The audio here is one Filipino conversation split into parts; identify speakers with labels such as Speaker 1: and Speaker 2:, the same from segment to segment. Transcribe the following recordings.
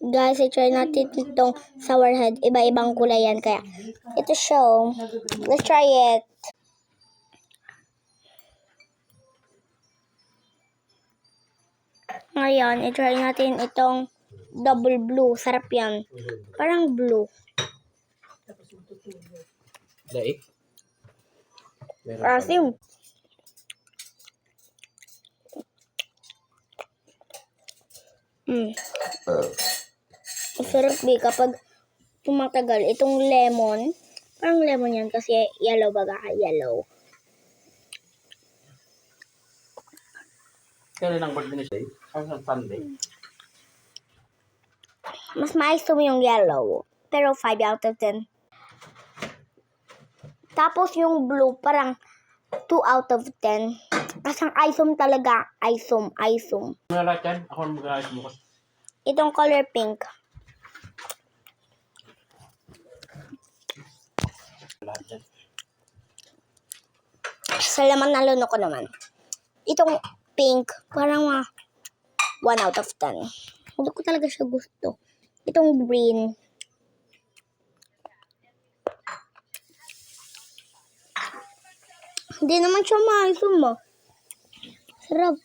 Speaker 1: Guys, i-try natin itong sour head. Iba-ibang kulay yan. Kaya, ito siya. Oh. Let's try it. Ngayon, i-try natin itong double blue. Sarap yan. Parang blue.
Speaker 2: Daig?
Speaker 1: Asim. Masarap kapag tumatagal. Itong lemon. Parang lemon yan kasi yellow baga. Yellow.
Speaker 2: Kailan ang birthday ni Shay? Ang Sunday.
Speaker 1: Mas maisom yung yellow. Pero 5 out of 10. Tapos yung blue, parang 2 out of 10. Kasi ang isom talaga. Isom.
Speaker 2: Ano lahat yan? Ako ang mag-aayos mo.
Speaker 1: Itong color pink.
Speaker 2: Lahat yan.
Speaker 1: Sa laman na luno ko naman. Itong pink, parang 1 out of 10. Hindi ko talaga siya gusto. Itong green. Hindi naman siya maisom mo. Sarap.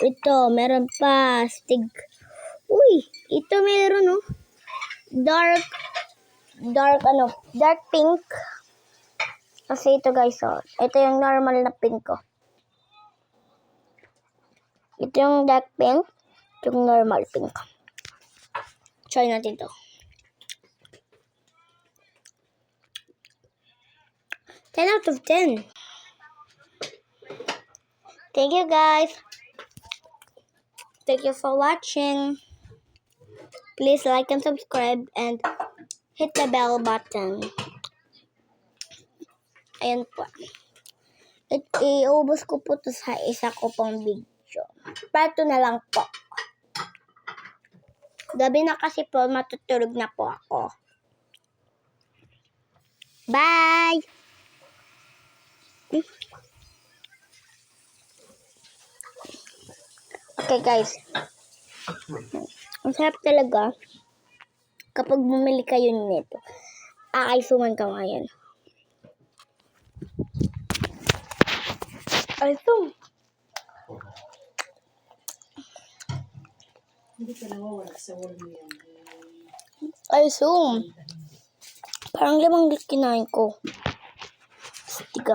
Speaker 1: Ito, meron pa. Stig. Uy, ito meron oh. Dark pink. Kasi ito guys, oh. Ito yung normal na pink ko. Ito yung dark pink. Ito yung normal pink. Try natin to. 10 out of 10. Thank you guys. Thank you for watching. Please like and subscribe and hit the bell button. Ayan po. Iubos ko po to sa isa ko pong video. Part 2 na lang po. Gabi na kasi po, matutulog na po ako. Bye! Okay guys. Ang sarap talaga kapag bumili kayo nito. Aaysuman ka ngayon. Aysum.
Speaker 3: Hindi ka nawawala sa wall mo yan.
Speaker 1: Aysum. Parang 5 kinain ko. Stig.